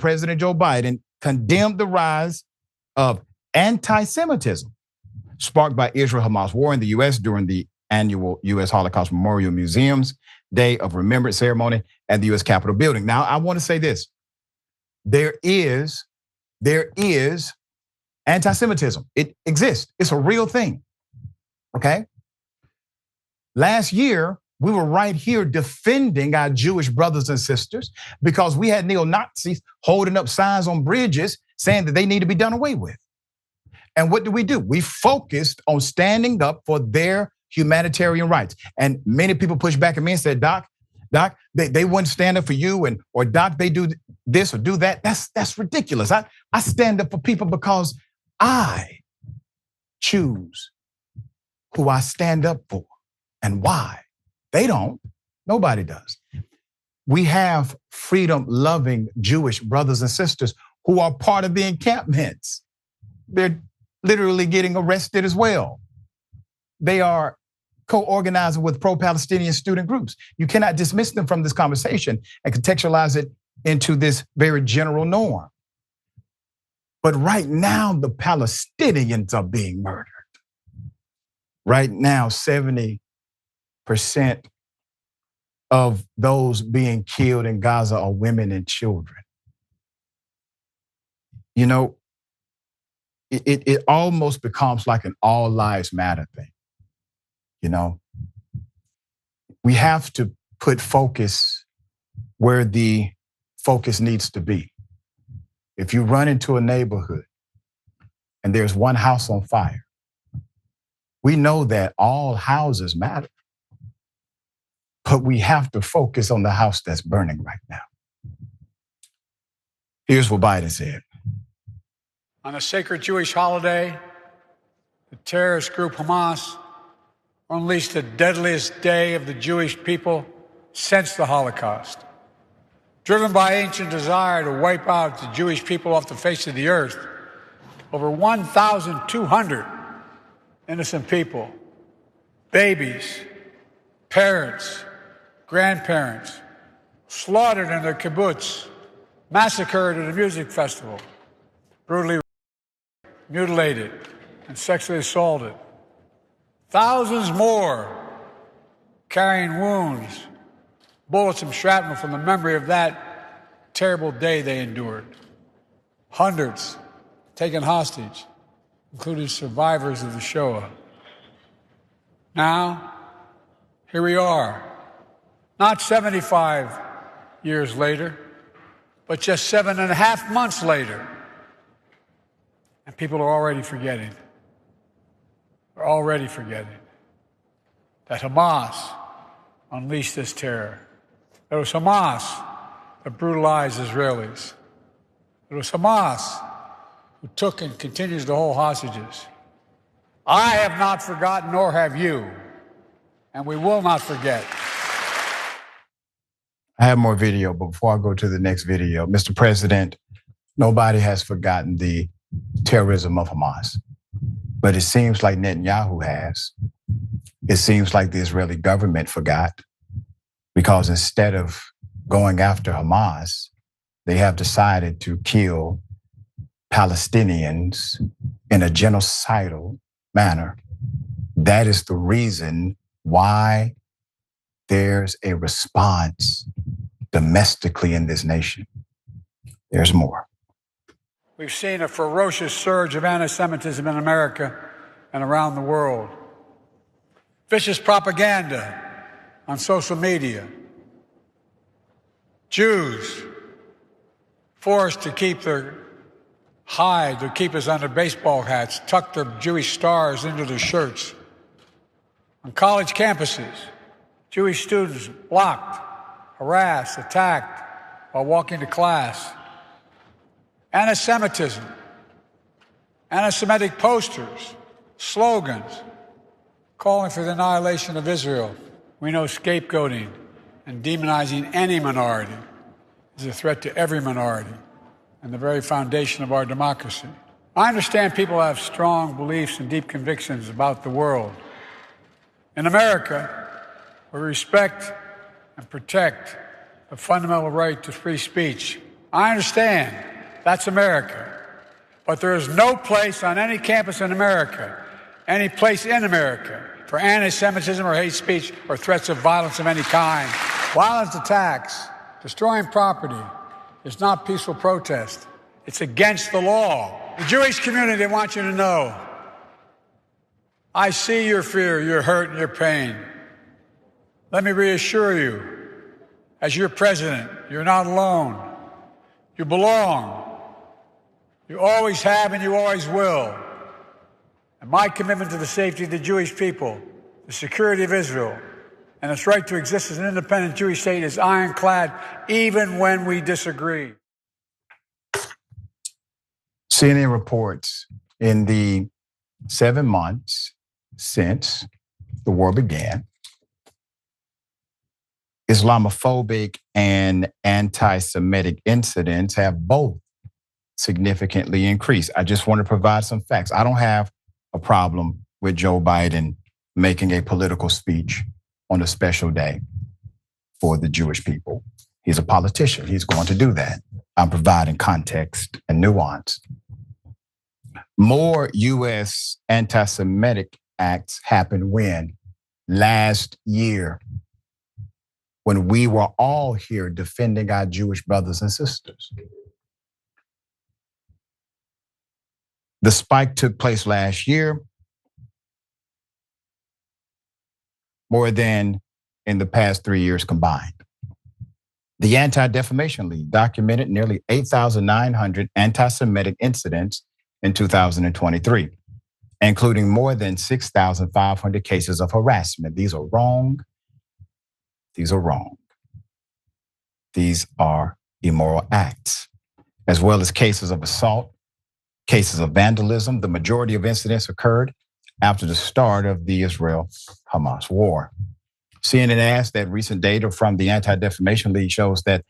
President Joe Biden condemned the rise of antisemitism sparked by Israel-Hamas war in the U.S. during the annual U.S. Holocaust Memorial Museum's Day of Remembrance ceremony at the U.S. Capitol building. Now, I want to say this. There is antisemitism. It exists. It's a real thing, okay? Last year, we were right here defending our Jewish brothers and sisters because we had neo-Nazis holding up signs on bridges saying that they need to be done away with. And what do? We focused on standing up for their humanitarian rights. And many people pushed back at me and said, Doc, they wouldn't stand up for you, or Doc, they do this or do that. That's ridiculous. I stand up for people because I choose who I stand up for and why. They don't. Nobody does. We have freedom-loving Jewish brothers and sisters who are part of the encampments. They're literally getting arrested as well. They are co-organizing with pro-Palestinian student groups. You cannot dismiss them from this conversation and contextualize it into this very general norm. But right now, the Palestinians are being murdered. Right now, 70% of those being killed in Gaza are women and children. You know, it almost becomes like an all lives matter thing. You know, we have to put focus where the focus needs to be. If you run into a neighborhood and there's one house on fire, we know that all houses matter, but we have to focus on the house that's burning right now. Here's what Biden said. On a sacred Jewish holiday, the terrorist group Hamas unleashed the deadliest day of the Jewish people since the Holocaust. Driven by ancient desire to wipe out the Jewish people off the face of the earth, over 1,200 innocent people, babies, parents, grandparents, slaughtered in their kibbutz, massacred at a music festival, brutally mutilated and sexually assaulted. Thousands more carrying wounds, bullets and shrapnel from the memory of that terrible day they endured. Hundreds taken hostage, including survivors of the Shoah. Now, here we are, not 75 years later, but just 7.5 months later. And people are already forgetting. They're already forgetting that Hamas unleashed this terror. It was Hamas that brutalized Israelis. It was Hamas who took and continues to hold hostages. I have not forgotten, nor have you, and we will not forget. I have more video, but before I go to the next video, Mr. President, nobody has forgotten the terrorism of Hamas, but it seems like Netanyahu has. It seems like the Israeli government forgot, because instead of going after Hamas, they have decided to kill Palestinians in a genocidal manner. That is the reason why there's a response domestically in this nation. There's more. We've seen a ferocious surge of anti-Semitism in America and around the world. Vicious propaganda on social media. Jews forced to keep their hide, their keepers under baseball hats, tuck their Jewish stars into their shirts. On college campuses, Jewish students blocked, harassed, attacked while walking to class. Anti-Semitism, anti-Semitic posters, slogans calling for the annihilation of Israel. We know scapegoating and demonizing any minority is a threat to every minority and the very foundation of our democracy. I understand people have strong beliefs and deep convictions about the world. In America, we respect and protect the fundamental right to free speech I understand that's America. But there is no place on any campus in America, any place in America, for anti-Semitism or hate speech or threats of violence of any kind. Violent attacks, destroying property, is not peaceful protest. It's against the law. The Jewish community, they want you to know, I see your fear, your hurt, and your pain. Let me reassure you, as your president, you're not alone. You belong. You always have and you always will. And my commitment to the safety of the Jewish people, the security of Israel, and its right to exist as an independent Jewish state is ironclad, even when we disagree. CNN reports in the 7 months since the war began, Islamophobic and anti-Semitic incidents have both significantly increased. I just want to provide some facts. I don't have a problem with Joe Biden making a political speech on a special day for the Jewish people. He's a politician. He's going to do that. I'm providing context and nuance. More U.S. anti-Semitic acts happened when? Last year, when we were all here defending our Jewish brothers and sisters. The spike took place last year, more than in the past 3 years combined. The Anti-Defamation League documented nearly 8,900 anti-Semitic incidents in 2023, including more than 6,500 cases of harassment. These are wrong. These are wrong. These are immoral acts, as well as cases of assault, cases of vandalism. The majority of incidents occurred after the start of the Israel-Hamas war. CNN asked that recent data from the Anti-Defamation League shows that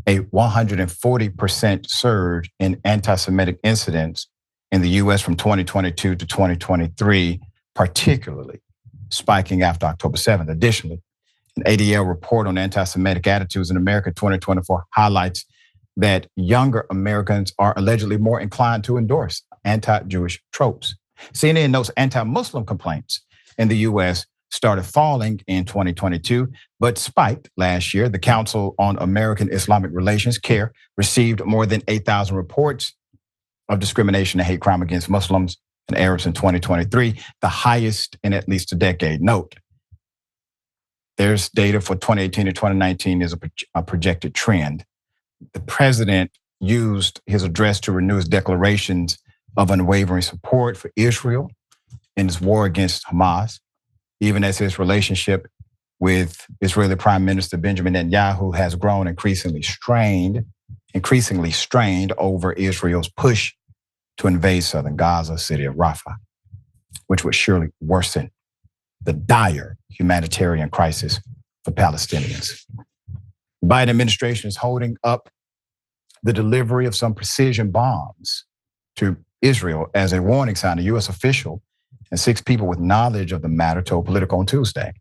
a 140% surge in anti-Semitic incidents in the US from 2022 to 2023, particularly spiking after October 7th. Additionally, an ADL report on anti-Semitic attitudes in America 2024 highlights that younger Americans are allegedly more inclined to endorse anti-Jewish tropes. CNN notes anti-Muslim complaints in the US started falling in 2022, but spiked last year. The Council on American Islamic Relations, CAIR, received more than 8,000 reports of discrimination and hate crime against Muslims and Arabs in 2023, the highest in at least a decade. Note, there's data for 2018 to 2019 is a projected trend. The president used his address to renew his declarations of unwavering support for Israel in his war against Hamas, even as his relationship with Israeli Prime Minister Benjamin Netanyahu has grown increasingly strained over Israel's push to invade southern Gaza, city of Rafah, which would surely worsen the dire humanitarian crisis for Palestinians. The Biden administration is holding up the delivery of some precision bombs to Israel as a warning sign. A U.S. official and 6 people with knowledge of the matter told Politico on Tuesday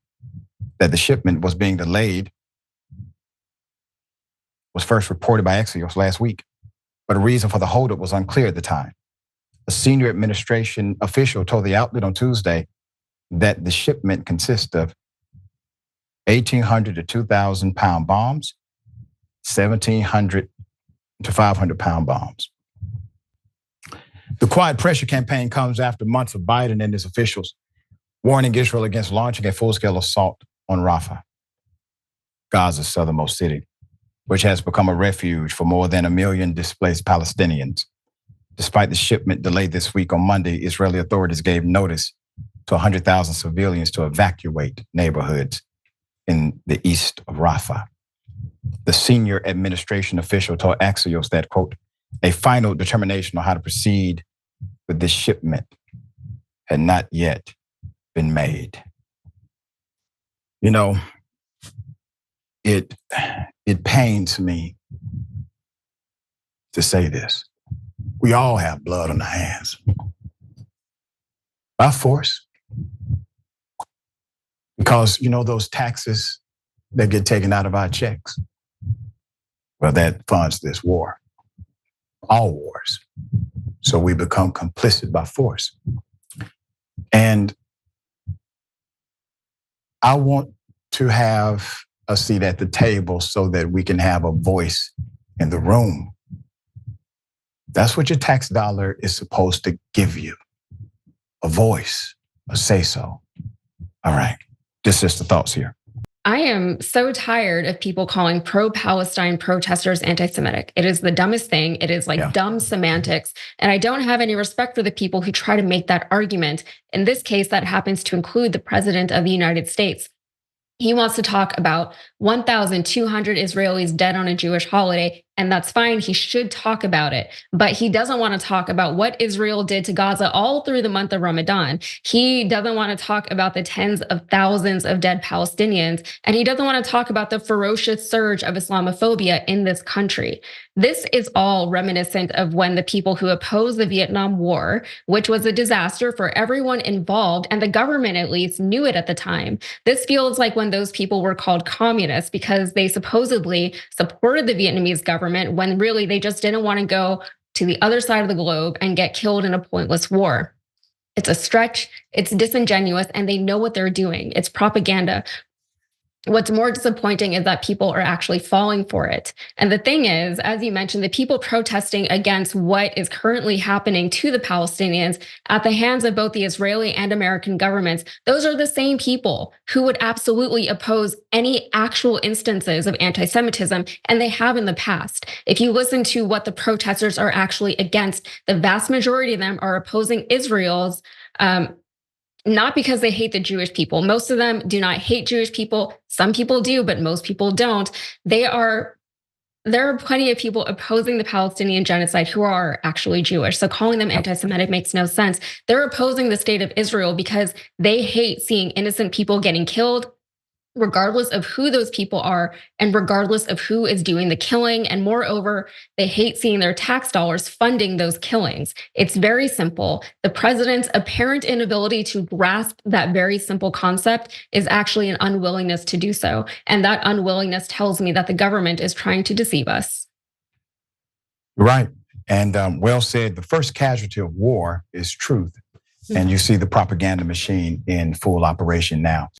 that the shipment was being delayed, was first reported by Axios last week, but a reason for the holdup was unclear at the time. A senior administration official told the outlet on Tuesday that the shipment consists of 1,800 to 2,000 pound bombs, 1,700 to 500 pound bombs. The quiet pressure campaign comes after months of Biden and his officials warning Israel against launching a full-scale assault on Rafah, Gaza's southernmost city, which has become a refuge for more than 1 million displaced Palestinians. Despite the shipment delayed this week, on Monday, Israeli authorities gave notice to 100,000 civilians to evacuate neighborhoods in the east of Rafah. The senior administration official told Axios that, quote, a final determination on how to proceed with this shipment had not yet been made. You know, it pains me to say this. We all have blood on our hands. By force. Because, you know, those taxes that get taken out of our checks, well, that funds this war. all wars. So we become complicit by force. And I want to have a seat at the table so that we can have a voice in the room. That's what your tax dollar is supposed to give you. A voice, a say-so. All right, just the thoughts here. I am so tired of people calling pro-Palestine protesters anti-Semitic. It is the dumbest thing. It is like dumb semantics. And I don't have any respect for the people who try to make that argument. In this case, that happens to include the President of the United States. He wants to talk about 1,200 Israelis dead on a Jewish holiday, and that's fine. He should talk about it. But he doesn't want to talk about what Israel did to Gaza all through the month of Ramadan. He doesn't want to talk about the tens of thousands of dead Palestinians. And he doesn't want to talk about the ferocious surge of Islamophobia in this country. This is all reminiscent of when the people who opposed the Vietnam War, which was a disaster for everyone involved, and the government at least knew it at the time. This feels like when those people were called communists because they supposedly supported the Vietnamese government when really they just didn't want to go to the other side of the globe and get killed in a pointless war. It's a stretch, it's disingenuous, and they know what they're doing. It's propaganda. What's more disappointing is that people are actually falling for it. And the thing is, as you mentioned, the people protesting against what is currently happening to the Palestinians at the hands of both the Israeli and American governments, those are the same people who would absolutely oppose any actual instances of anti-Semitism, and they have in the past. If you listen to what the protesters are actually against, the vast majority of them are opposing Israel's not because they hate the Jewish people. Most of them do not hate Jewish people. Some people do, but most people don't. There are plenty of people opposing the Palestinian genocide who are actually Jewish. So calling them anti-Semitic makes no sense. They're opposing the state of Israel because they hate seeing innocent people getting killed, regardless of who those people are and regardless of who is doing the killing. And moreover, they hate seeing their tax dollars funding those killings. It's very simple. The president's apparent inability to grasp that very simple concept is actually an unwillingness to do so. And that unwillingness tells me that the government is trying to deceive us. Right. And well said, the first casualty of war is truth. And you see the propaganda machine in full operation now.